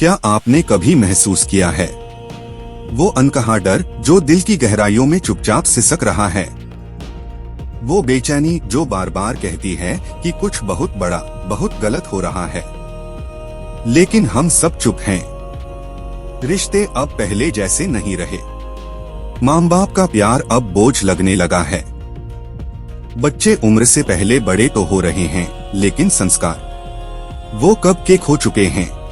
क्या आपने कभी महसूस किया है वो अनकहा डर जो दिल की गहराइयों में चुपचाप सिसक रहा है? वो बेचैनी जो बार बार कहती है कि कुछ बहुत बड़ा, बहुत गलत हो रहा है। लेकिन हम सब चुप हैं। रिश्ते अब पहले जैसे नहीं रहे। माँ बाप का प्यार अब बोझ लगने लगा है। बच्चे उम्र से पहले बड़े तो हो रहे हैं, लेकिन संस्कार वो कब के खो चुके हैं।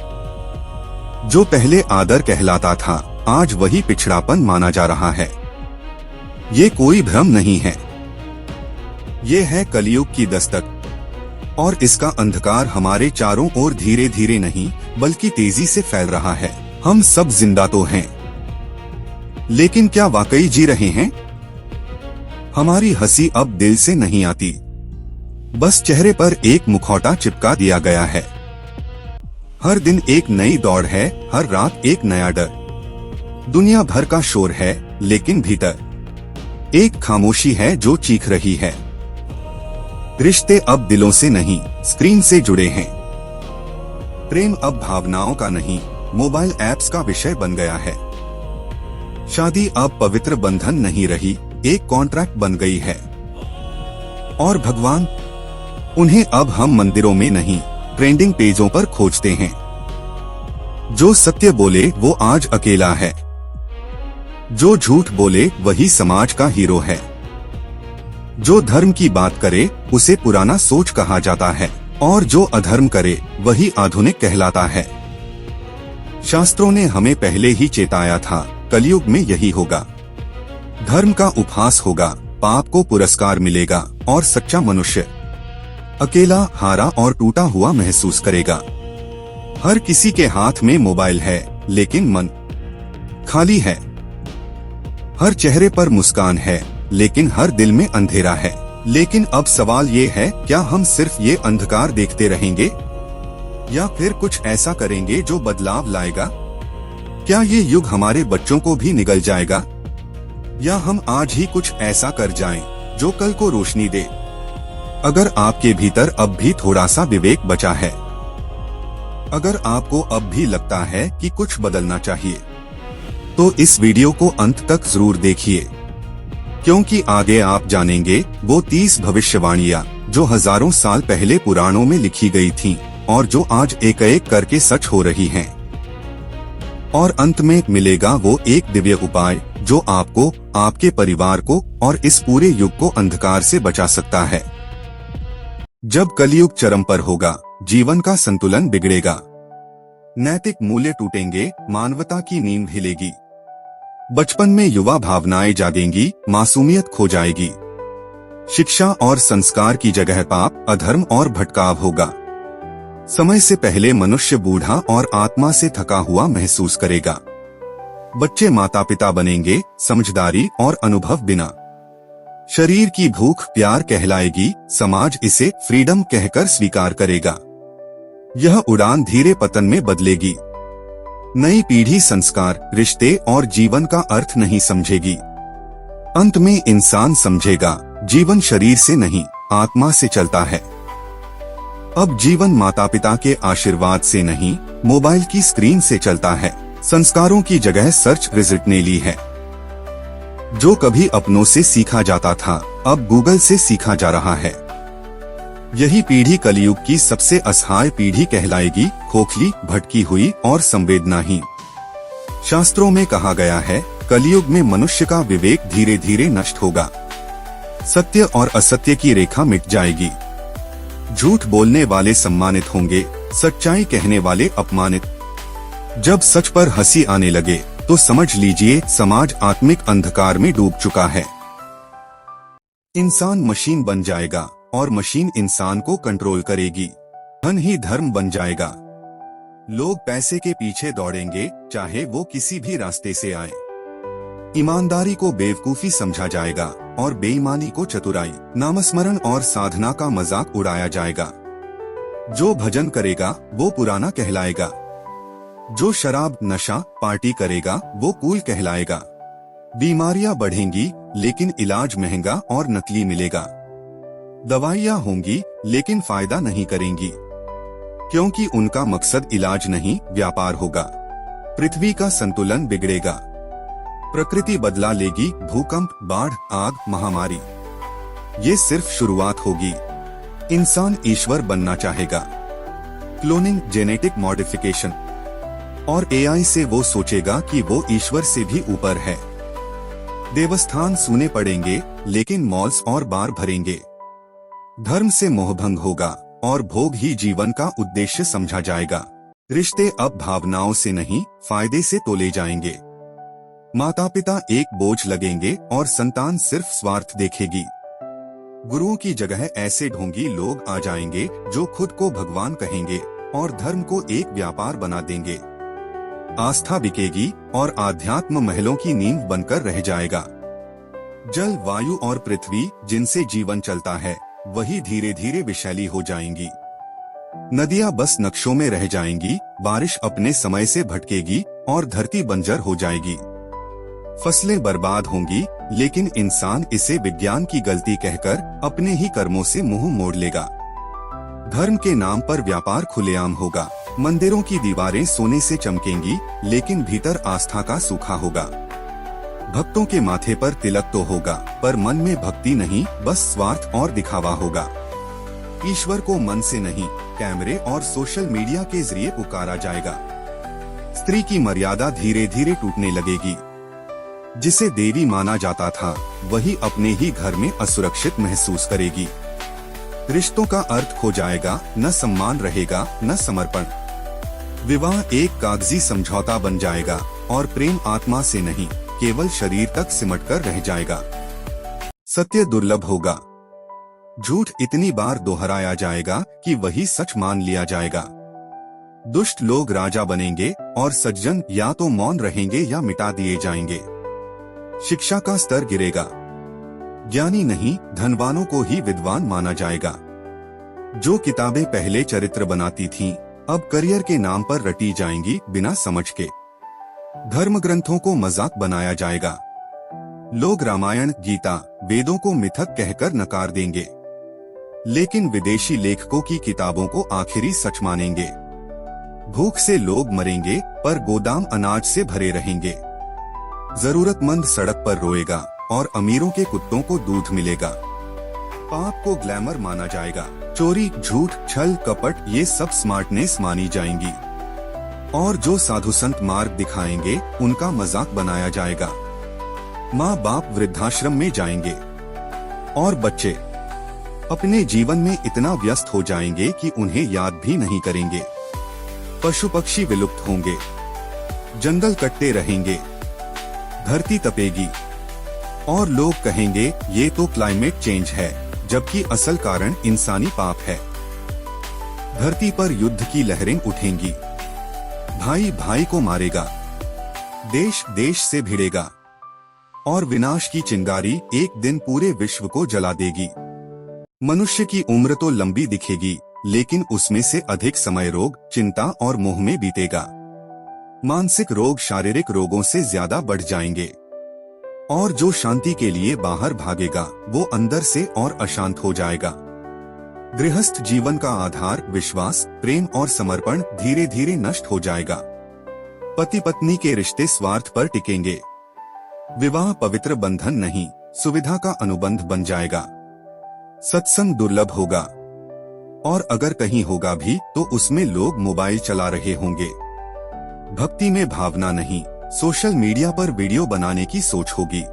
जो पहले आदर कहलाता था, आज वही पिछड़ापन माना जा रहा है। ये कोई भ्रम नहीं है, ये है कलयुग की दस्तक। और इसका अंधकार हमारे चारों ओर धीरे धीरे नहीं, बल्कि तेजी से फैल रहा है। हम सब जिंदा तो हैं, लेकिन क्या वाकई जी रहे हैं? हमारी हंसी अब दिल से नहीं आती, बस चेहरे पर एक मुखौटा चिपका दिया गया है। हर दिन एक नई दौड़ है, हर रात एक नया डर। दुनिया भर का शोर है, लेकिन भीतर एक खामोशी है जो चीख रही है। रिश्ते अब दिलों से नहीं, स्क्रीन से जुड़े हैं। प्रेम अब भावनाओं का नहीं, मोबाइल ऐप्स का विषय बन गया है। शादी अब पवित्र बंधन नहीं रही, एक कॉन्ट्रैक्ट बन गई है। और भगवान, उन्हें अब हम मंदिरों में नहीं, ट्रेंडिंग पेजों पर खोजते हैं। जो सत्य बोले वो आज अकेला है, जो झूठ बोले वही समाज का हीरो है। जो धर्म की बात करे उसे पुराना सोच कहा जाता है, और जो अधर्म करे वही आधुनिक कहलाता है। शास्त्रों ने हमें पहले ही चेताया था, कलयुग में यही होगा। धर्म का उपहास होगा, पाप को पुरस्कार मिलेगा, और सच्चा मनुष्य अकेला, हारा और टूटा हुआ महसूस करेगा। हर किसी के हाथ में मोबाइल है, लेकिन मन खाली है। हर चेहरे पर मुस्कान है, लेकिन हर दिल में अंधेरा है। लेकिन अब सवाल ये है, क्या हम सिर्फ ये अंधकार देखते रहेंगे, या फिर कुछ ऐसा करेंगे जो बदलाव लाएगा? क्या ये युग हमारे बच्चों को भी निगल जाएगा, या हम आज ही कुछ ऐसा कर जाएं जो कल को रोशनी दे? अगर आपके भीतर अब भी थोड़ा सा विवेक बचा है, अगर आपको अब भी लगता है कि कुछ बदलना चाहिए, तो इस वीडियो को अंत तक जरूर देखिए, क्योंकि आगे आप जानेंगे वो 30 भविष्यवाणियां जो हजारों साल पहले पुराणों में लिखी गई थीं, और जो आज एक एक करके सच हो रही हैं। और अंत में मिलेगा वो एक दिव्य उपाय जो आपको, आपके परिवार को और इस पूरे युग को अंधकार से बचा सकता है। जब कलयुग चरम पर होगा, जीवन का संतुलन बिगड़ेगा, नैतिक मूल्य टूटेंगे, मानवता की नींद हिलेगी। बचपन में युवा भावनाएं जागेंगी, मासूमियत खो जाएगी। शिक्षा और संस्कार की जगह पाप, अधर्म और भटकाव होगा। समय से पहले मनुष्य बूढ़ा और आत्मा से थका हुआ महसूस करेगा। बच्चे माता पिता बनेंगे, समझदारी और अनुभव बिना। शरीर की भूख प्यार कहलाएगी, समाज इसे फ्रीडम कहकर स्वीकार करेगा। यह उड़ान धीरे पतन में बदलेगी। नई पीढ़ी संस्कार, रिश्ते और जीवन का अर्थ नहीं समझेगी। अंत में इंसान समझेगा, जीवन शरीर से नहीं, आत्मा से चलता है। अब जीवन माता पिता के आशीर्वाद से नहीं, मोबाइल की स्क्रीन से चलता है। संस्कारों की जगह सर्च रिजल्ट ने ली है। जो कभी अपनों से सीखा जाता था, अब गूगल से सीखा जा रहा है। यही पीढ़ी कलयुग की सबसे असहाय पीढ़ी कहलाएगी, खोखली, भटकी हुई और संवेदनाहीन। शास्त्रों में कहा गया है, कलयुग में मनुष्य का विवेक धीरे धीरे नष्ट होगा। सत्य और असत्य की रेखा मिट जाएगी। झूठ बोलने वाले सम्मानित होंगे, सच्चाई कहने वाले अपमानित। जब सच पर हंसी आने लगे, तो समझ लीजिए समाज आत्मिक अंधकार में डूब चुका है। इंसान मशीन बन जाएगा, और मशीन इंसान को कंट्रोल करेगी। धन ही धर्म बन जाएगा। लोग पैसे के पीछे दौड़ेंगे, चाहे वो किसी भी रास्ते से आए। ईमानदारी को बेवकूफी समझा जाएगा, और बेईमानी को चतुराई। नामस्मरण और साधना का मजाक उड़ाया जाएगा। जो भजन करेगा वो पुराना कहलाएगा। जो शराब, नशा, पार्टी करेगा वो कूल कहलाएगा। बीमारियां बढ़ेंगी, लेकिन इलाज महंगा और नकली मिलेगा। दवाइयां होंगी, लेकिन फायदा नहीं करेंगी। क्योंकि उनका मकसद इलाज नहीं व्यापार होगा। पृथ्वी का संतुलन बिगड़ेगा, प्रकृति बदला लेगी, भूकंप, बाढ़, आग, महामारी। ये सिर्फ शुरुआत होगी। इंसान ईश्वर बनना चाहेगा। क्लोनिंग, जेनेटिक मॉडिफिकेशन और एआई से वो सोचेगा कि वो ईश्वर से भी ऊपर है। देवस्थान सूने पड़ेंगे, लेकिन मॉल्स और बार भरेंगे। धर्म से मोहभंग होगा और भोग ही जीवन का उद्देश्य समझा जाएगा। रिश्ते अब भावनाओं से नहीं, फायदे से तोले जाएंगे। माता पिता एक बोझ लगेंगे और संतान सिर्फ स्वार्थ देखेगी। गुरुओं की जगह ऐसे ढोंगी लोग आ जाएंगे जो खुद को भगवान कहेंगे और धर्म को एक व्यापार बना देंगे। आस्था बिकेगी और आध्यात्म महलों की नींव बनकर रह जाएगा। जल, वायु और पृथ्वी जिनसे जीवन चलता है, वही धीरे धीरे विषैली हो जाएंगी। नदियां बस नक्शों में रह जाएंगी, बारिश अपने समय से भटकेगी और धरती बंजर हो जाएगी। फसलें बर्बाद होंगी, लेकिन इंसान इसे विज्ञान की गलती कहकर अपने ही कर्मों से मुंह मोड़ लेगा। धर्म के नाम पर व्यापार खुलेआम होगा। मंदिरों की दीवारें सोने से चमकेंगी, लेकिन भीतर आस्था का सूखा होगा। भक्तों के माथे पर तिलक तो होगा, पर मन में भक्ति नहीं, बस स्वार्थ और दिखावा होगा। ईश्वर को मन से नहीं, कैमरे और सोशल मीडिया के जरिए पुकारा जाएगा। स्त्री की मर्यादा धीरे धीरे टूटने लगेगी। जिसे देवी माना जाता था, वही अपने ही घर में असुरक्षित महसूस करेगी। रिश्तों का अर्थ खो जाएगा, न सम्मान रहेगा, न समर्पण। विवाह एक कागजी समझौता बन जाएगा और प्रेम आत्मा से नहीं, केवल शरीर तक सिमटकर रह जाएगा। सत्य दुर्लभ होगा। झूठ इतनी बार दोहराया जाएगा कि वही सच मान लिया जाएगा। दुष्ट लोग राजा बनेंगे और सज्जन या तो मौन रहेंगे या मिटा दिए जाएंगे। शिक्षा का स्तर गिरेगा। ज्ञानी नहीं, धनवानों को ही विद्वान माना जाएगा। जो किताबें पहले चरित्र बनाती थीं, अब करियर के नाम पर रटी जाएंगी बिना समझ के। धर्म ग्रंथों को मजाक बनाया जाएगा। लोग रामायण, गीता, वेदों को मिथक कहकर नकार देंगे, लेकिन विदेशी लेखकों की किताबों को आखिरी सच मानेंगे। भूख से लोग मरेंगे, पर गोदाम अनाज से भरे रहेंगे। जरूरतमंद सड़क पर रोएगा और अमीरों के कुत्तों को दूध मिलेगा। पाप को ग्लैमर माना जाएगा। चोरी, झूठ, छल, कपट, ये सब स्मार्टनेस मानी जाएंगी। और जो साधु संत मार्ग दिखाएंगे, उनका मजाक बनाया जाएगा। माँ बाप वृद्धाश्रम में जाएंगे और बच्चे अपने जीवन में इतना व्यस्त हो जाएंगे कि उन्हें याद भी नहीं करेंगे। पशु पक्षी विलुप्त होंगे, जंगल कटते रहेंगे, धरती तपेगी और लोग कहेंगे ये तो क्लाइमेट चेंज है, जबकि असल कारण इंसानी पाप है। धरती पर युद्ध की लहरें उठेंगी। भाई भाई को मारेगा, देश देश से भिड़ेगा और विनाश की चिंगारी एक दिन पूरे विश्व को जला देगी। मनुष्य की उम्र तो लंबी दिखेगी, लेकिन उसमें से अधिक समय रोग, चिंता और मोह में बीतेगा। मानसिक रोग शारीरिक रोगों से ज्यादा बढ़ जाएंगे और जो शांति के लिए बाहर भागेगा, वो अंदर से और अशांत हो जाएगा। गृहस्थ जीवन का आधार विश्वास, प्रेम और समर्पण धीरे धीरे नष्ट हो जाएगा। पति पत्नी के रिश्ते स्वार्थ पर टिकेंगे। विवाह पवित्र बंधन नहीं, सुविधा का अनुबंध बन जाएगा। सत्संग दुर्लभ होगा और अगर कहीं होगा भी तो उसमें लोग मोबाइल चला रहे होंगे। भक्ति में भावना नहीं, सोशल मीडिया पर वीडियो बनाने की सोच होगी।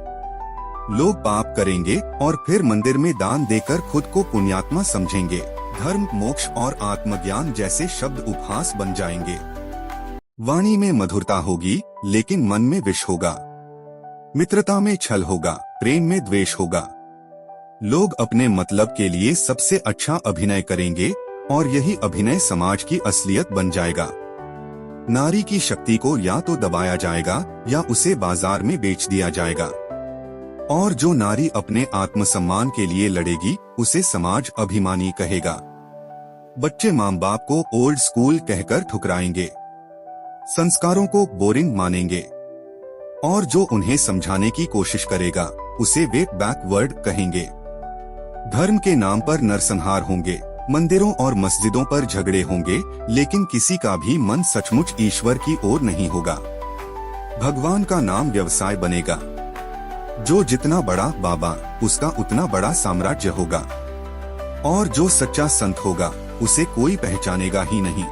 लोग पाप करेंगे और फिर मंदिर में दान देकर खुद को पुण्यात्मा समझेंगे। धर्म, मोक्ष और आत्मज्ञान जैसे शब्द उपहास बन जाएंगे। वाणी में मधुरता होगी, लेकिन मन में विष होगा। मित्रता में छल होगा, प्रेम में द्वेष होगा। लोग अपने मतलब के लिए सबसे अच्छा अभिनय करेंगे और यही अभिनय समाज की असलियत बन जाएगा। नारी की शक्ति को या तो दबाया जाएगा या उसे बाजार में बेच दिया जाएगा। और जो नारी अपने आत्मसम्मान के लिए लड़ेगी, उसे समाज अभिमानी कहेगा। बच्चे माँ बाप को ओल्ड स्कूल कहकर ठुकराएंगे, संस्कारों को बोरिंग मानेंगे और जो उन्हें समझाने की कोशिश करेगा, उसे वे बैकवर्ड कहेंगे। धर्म के नाम पर नरसंहार होंगे, मंदिरों और मस्जिदों पर झगड़े होंगे, लेकिन किसी का भी मन सचमुच ईश्वर की ओर नहीं होगा। भगवान का नाम व्यवसाय बनेगा। जो जितना बड़ा बाबा, उसका उतना बड़ा साम्राज्य होगा। और जो सच्चा संत होगा, उसे कोई पहचानेगा ही नहीं।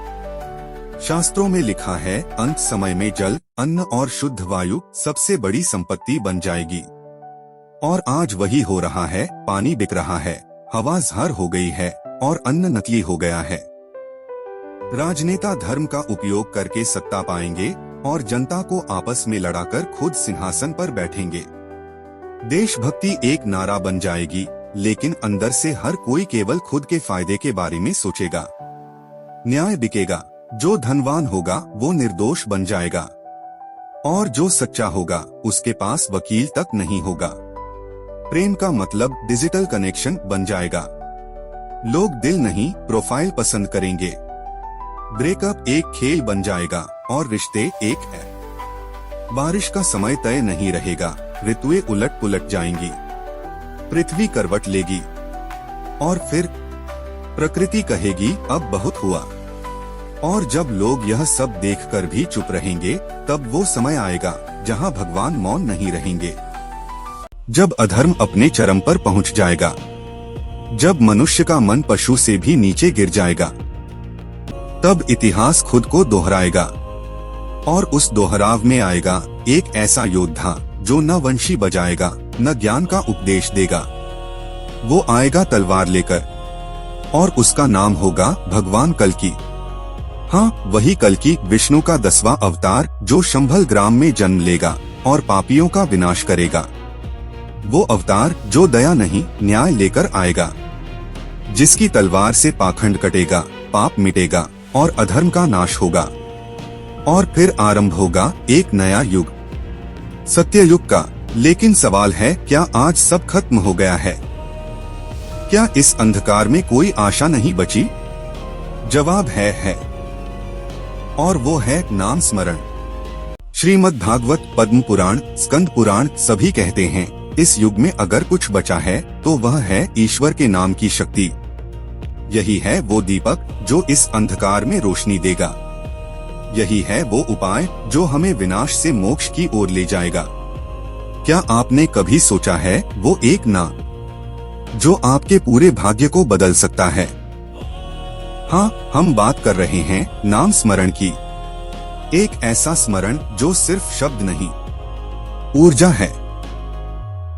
शास्त्रों में लिखा है, अंत समय में जल, अन्न और शुद्ध वायु सबसे बड़ी संपत्ति बन जाएगी। और आज वही हो रहा है। पानी बिक रहा है, हवा ज़हर हो गई है और अन्न नकली हो गया है। राजनेता धर्म का उपयोग करके सत्ता पाएंगे और जनता को आपस में लड़ाकर खुद सिंहासन पर बैठेंगे। देशभक्ति एक नारा बन जाएगी, लेकिन अंदर से हर कोई केवल खुद के फायदे के बारे में सोचेगा। न्याय बिकेगा। जो धनवान होगा वो निर्दोष बन जाएगा, और जो सच्चा होगा उसके पास वकील तक नहीं होगा। प्रेम का मतलब डिजिटल कनेक्शन बन जाएगा। लोग दिल नहीं, प्रोफाइल पसंद करेंगे। ब्रेकअप एक खेल बन जाएगा और रिश्ते एक है। बारिश का समय तय नहीं रहेगा, ऋतुएं उलट पुलट जाएंगी। पृथ्वी करवट लेगी और फिर प्रकृति कहेगी अब बहुत हुआ। और जब लोग यह सब देखकर भी चुप रहेंगे, तब वो समय आएगा जहां भगवान मौन नहीं रहेंगे। जब अधर्म अपने चरम पर पहुंच जाएगा, जब मनुष्य का मन पशु से भी नीचे गिर जाएगा, तब इतिहास खुद को दोहराएगा। और उस दोहराव में आएगा एक ऐसा योद्धा जो न वंशी बजाएगा, न ज्ञान का उपदेश देगा। वो आएगा तलवार लेकर, और उसका नाम होगा भगवान कल्कि। हाँ, वही कल्कि, विष्णु का 10वां अवतार, जो शंभल ग्राम में जन्म लेगा और पापियों का विनाश करेगा। वो अवतार जो दया नहीं, न्याय लेकर आएगा, जिसकी तलवार से पाखंड कटेगा, पाप मिटेगा और अधर्म का नाश होगा। और फिर आरंभ होगा एक नया युग, सत्ययुग का। लेकिन सवाल है, क्या आज सब खत्म हो गया है? क्या इस अंधकार में कोई आशा नहीं बची? जवाब है। और वो है नाम स्मरण। श्रीमद् भागवत, पद्म पुराण, स्कंद पुराण सभी कहते हैं, इस युग में अगर कुछ बचा है तो वह है ईश्वर के नाम की शक्ति। यही है वो दीपक जो इस अंधकार में रोशनी देगा। यही है वो उपाय जो हमें विनाश से मोक्ष की ओर ले जाएगा। क्या आपने कभी सोचा है वो एक नाम जो आपके पूरे भाग्य को बदल सकता है? हाँ, हम बात कर रहे हैं नाम स्मरण की। एक ऐसा स्मरण जो सिर्फ शब्द नहीं, ऊर्जा है।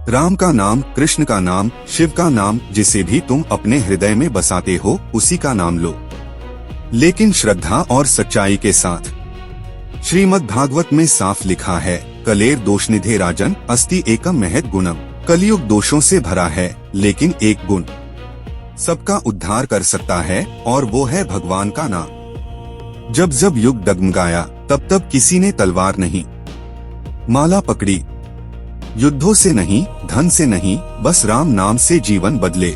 राम का नाम, कृष्ण का नाम, शिव का नाम, जिसे भी तुम अपने हृदय में बसाते हो उसी का नाम लो, लेकिन श्रद्धा और सच्चाई के साथ। श्रीमद् भागवत में साफ लिखा है, कलेर दोषनिधे राजन अस्ति एकम महद गुणम। कलयुग दोषों से भरा है, लेकिन एक गुण सबका उद्धार कर सकता है, और वो है भगवान का नाम। जब जब युग डगमगाया, तब तब किसी ने तलवार नहीं, माला पकड़ी। युद्धों से नहीं, धन से नहीं, बस राम नाम से जीवन बदले।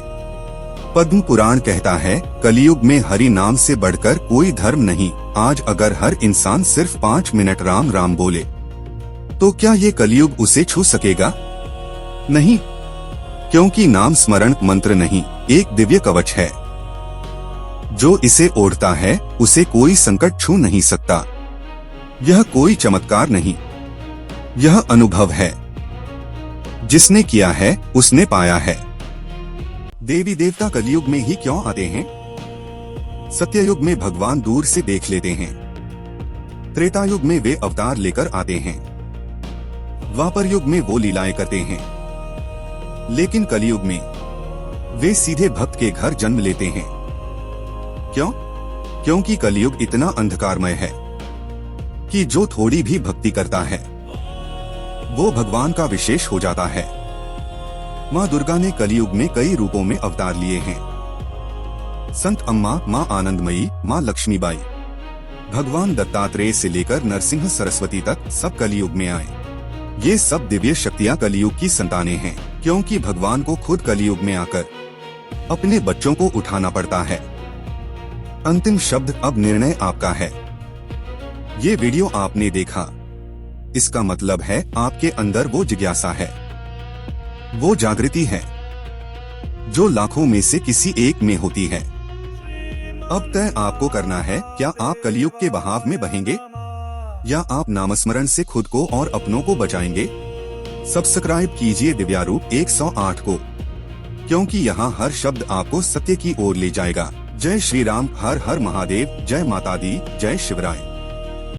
पद्म पुराण कहता है, कलयुग में हरि नाम से बढ़कर कोई धर्म नहीं। आज अगर हर इंसान सिर्फ 5 मिनट राम राम बोले, तो क्या ये कलयुग उसे छू सकेगा? नहीं, क्योंकि नाम स्मरण मंत्र नहीं, एक दिव्य कवच है। जो इसे ओढ़ता है उसे कोई संकट छू नहीं सकता। यह कोई चमत्कार नहीं, यह अनुभव है। जिसने किया है उसने पाया है। देवी देवता कलयुग में ही क्यों आते हैं? सत्ययुग में भगवान दूर से देख लेते हैं। त्रेता युग में वे अवतार लेकर आते हैं। द्वापर युग में वो लीलाएं करते हैं। लेकिन कलयुग में वे सीधे भक्त के घर जन्म लेते हैं। क्यों? क्योंकि कलयुग इतना अंधकारमय है कि जो थोड़ी भी भक्ति करता है वो भगवान का विशेष हो जाता है। माँ दुर्गा ने कलयुग में कई रूपों में अवतार लिए हैं। संत अम्मा, माँ आनंदमयी, माँ लक्ष्मीबाई, भगवान दत्तात्रेय से लेकर नरसिंह सरस्वती तक सब कलयुग में आए। ये सब दिव्य शक्तियाँ कलयुग की संतानें हैं, क्योंकि भगवान को खुद कलयुग में आकर अपने बच्चों को उठाना पड़ता है। अंतिम शब्द, अब निर्णय आपका है। ये वीडियो आपने देखा, इसका मतलब है आपके अंदर वो जिज्ञासा है, वो जागृति है जो लाखों में से किसी एक में होती है। अब तय आपको करना है, क्या आप कलयुग के बहाव में बहेंगे या आप नामस्मरण से खुद को और अपनों को बचाएंगे। सब्सक्राइब कीजिए दिव्यारूप 108 को, क्योंकि यहाँ हर शब्द आपको सत्य की ओर ले जाएगा। जय श्री राम, हर हर महादेव, जय माता दी, जय शिवराय।